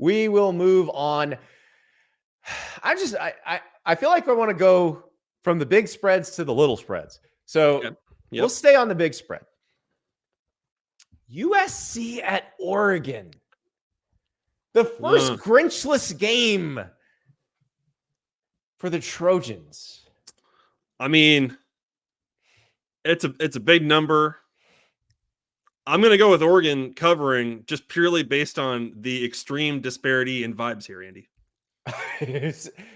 We will move on. I feel like I want to go from the big spreads to the little spreads. So we'll stay on the big spread. USC at Oregon. The first Grinchless game for the Trojans. I mean, it's a big number. I'm going to go with Oregon covering just purely based on the extreme disparity in vibes here, Andy.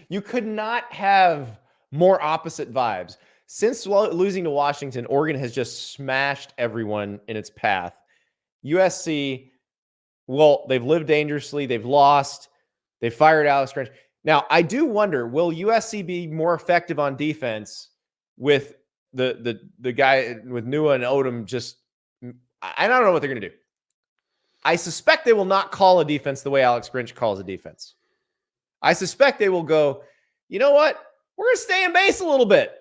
You could not have more opposite vibes. Since losing to Washington, Oregon has just smashed everyone in its path. USC, well, they've lived dangerously. They've lost. They fired Alex Grinch. Now, I do wonder, will USC be more effective on defense with the guy with Nua and Odom just – I don't know what they're going to do. I suspect they will not call a defense the way Alex Grinch calls a defense. I suspect they will go, you know what? We're going to stay in base a little bit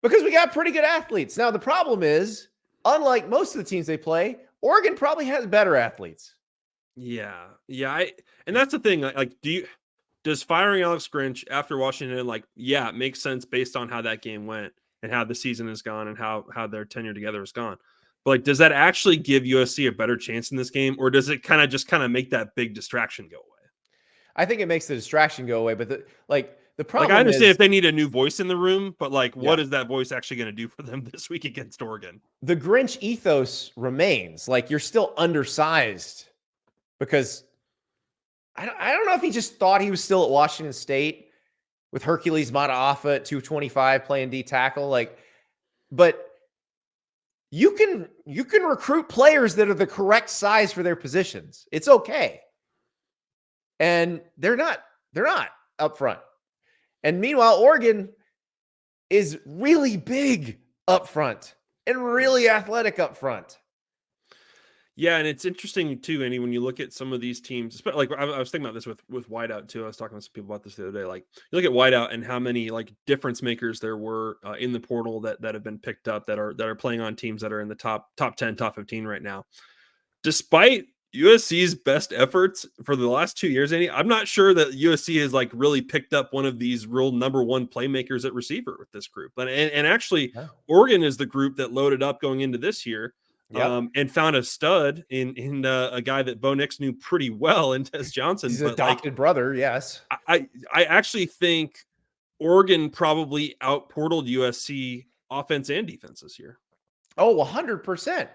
because we got pretty good athletes. Now, the problem is, unlike most of the teams they play, Oregon probably has better athletes. Yeah. And that's the thing. Like, does firing Alex Grinch after Washington, it makes sense based on how that game went and how the season has gone and how their tenure together has gone. But does that actually give USC a better chance in this game, or does it kind of make that big distraction go away? I think it makes the distraction go away, but the problem I understand is, if they need a new voice in the room, but what is that voice actually going to do for them this week against Oregon? The Grinch ethos remains. You're still undersized because I don't know if he just thought he was still at Washington State with Hercules Mataafa at 225 playing D tackle. But you can recruit players that are the correct size for their positions. It's okay. And they're not up front. And meanwhile, Oregon is really big up front and really athletic up front. Yeah, and it's interesting too, Andy, when you look at some of these teams, I was thinking about this with Whiteout too. I was talking to some people about this the other day. You look at Whiteout and how many difference makers there were in the portal that have been picked up that are playing on teams that are in the top 10, top 15 right now. Despite USC's best efforts for the last 2 years, Andy, I'm not sure that USC has really picked up one of these real number one playmakers at receiver with this group. And actually, Oregon is the group that loaded up going into this year. And found a stud in a guy that Bo Nix knew pretty well in Tez Johnson. His adopted brother, yes. I actually think Oregon probably outportaled USC offense and defense this year. Oh, 100%.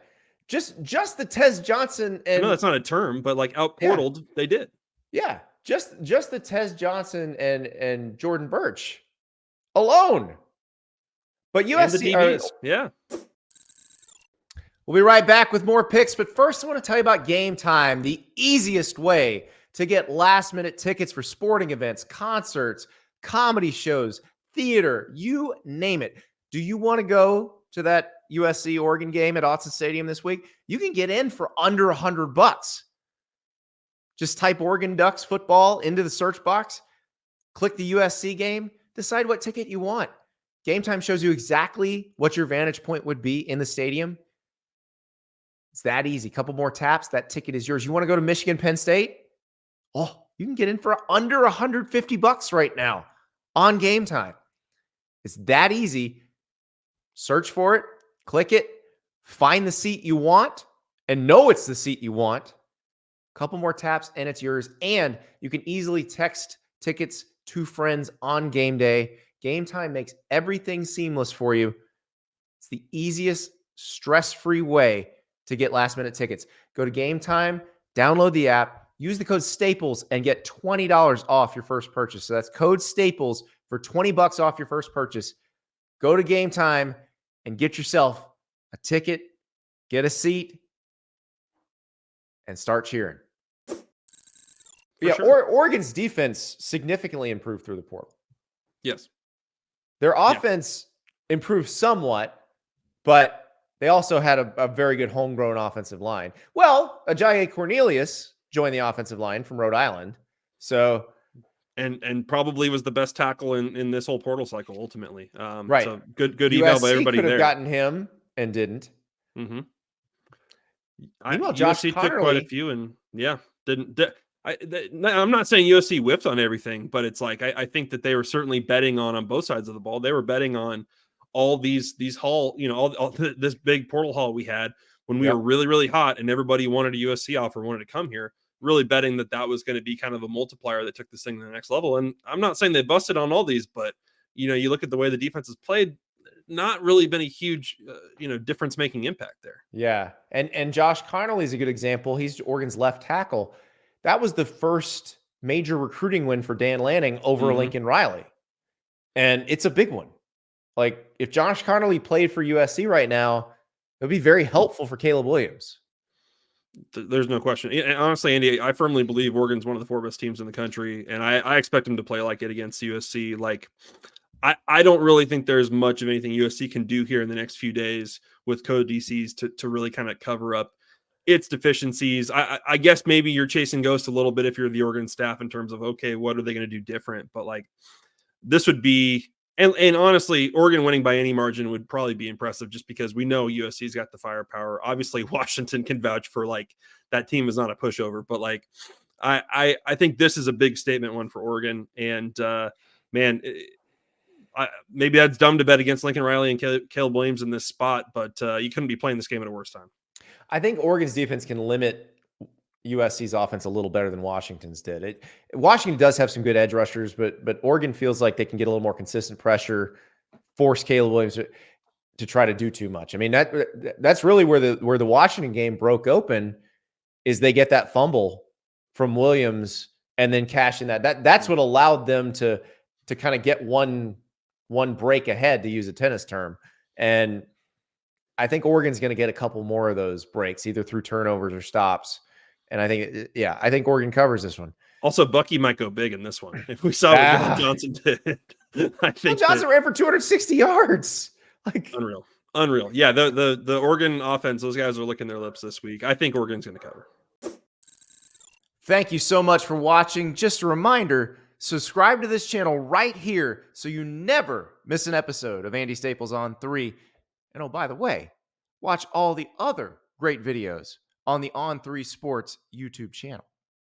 Just the Tez Johnson and I know that's not a term, but outportaled, they did. Yeah, just the Tez Johnson and Jordan Birch alone. But USC, yeah. We'll be right back with more picks, but first I want to tell you about GameTime, the easiest way to get last-minute tickets for sporting events, concerts, comedy shows, theater, you name it. Do you want to go to that USC Oregon game at Autzen Stadium this week? You can get in for under $100. Just type Oregon Ducks football into the search box, click the USC game, decide what ticket you want. GameTime shows you exactly what your vantage point would be in the stadium. It's that easy. Couple more taps, that ticket is yours. You want to go to Michigan, Penn State? Oh, you can get in for under $150 right now on GameTime. It's that easy. Search for it, click it, find the seat you want, and know it's the seat you want. Couple more taps, and it's yours. And you can easily text tickets to friends on game day. GameTime makes everything seamless for you. It's the easiest, stress-free way to get last-minute tickets. Go to GameTime, download the app, use the code STAPLES, and get $20 off your first purchase. So that's code STAPLES for $20 off your first purchase. Go to GameTime and get yourself a ticket, get a seat, and start cheering. Oregon's defense significantly improved through the portal. Yes. Their offense improved somewhat, but they also had a very good homegrown offensive line. Well, Ajayi Cornelius joined the offensive line from Rhode Island. So, and probably was the best tackle in this whole portal cycle ultimately. Right. So good email by everybody could have there. Gotten him and didn't. Mm-hmm. Josh USC took quite a few and didn't. I'm not saying USC whiffed on everything, but it's like I think that they were certainly betting on both sides of the ball. They were betting on all these haul, all this big portal haul we had when we were really, really hot and everybody wanted a USC offer, wanted to come here, really betting that was going to be kind of a multiplier that took this thing to the next level. And I'm not saying they busted on all these, but you look at the way the defense has played, not really been a huge, difference making impact there. Yeah. And Josh Connolly is a good example. He's Oregon's left tackle. That was the first major recruiting win for Dan Lanning over Lincoln Riley. And it's a big one. Like, if Josh Connolly played for USC right now, it would be very helpful for Caleb Williams. There's no question. And honestly, Andy, I firmly believe Oregon's one of the 4 best teams in the country, and I expect them to play like it against USC. Like, I don't really think there's much of anything USC can do here in the next few days with code DCs to really kind of cover up its deficiencies. I guess maybe you're chasing ghosts a little bit if you're the Oregon staff in terms of, okay, what are they going to do different? But like, this would be, and honestly, Oregon winning by any margin would probably be impressive just because we know USC's got the firepower. Obviously, Washington can vouch for like that team is not a pushover, but like I think this is a big statement one for Oregon. And man, maybe that's dumb to bet against Lincoln Riley and Caleb Williams in this spot, but you couldn't be playing this game at a worse time. I think Oregon's defense can limit USC's offense a little better than Washington's did. Washington does have some good edge rushers, but Oregon feels like they can get a little more consistent pressure, force Caleb Williams to try to do too much. I mean, that's really where the Washington game broke open, is they get that fumble from Williams and then cash in that's what allowed them to kind of get one break ahead, to use a tennis term. And I think Oregon's going to get a couple more of those breaks, either through turnovers or stops. And I think Oregon covers this one. Also, Bucky might go big in this one. If we saw what John Johnson did, I think Johnson ran for 260 yards. Like, unreal. Yeah, the Oregon offense, those guys are licking their lips this week. I think Oregon's going to cover. Thank you so much for watching. Just a reminder, subscribe to this channel right here so you never miss an episode of Andy Staples On 3. And oh, by the way, watch all the other great videos on the On3 Sports YouTube channel.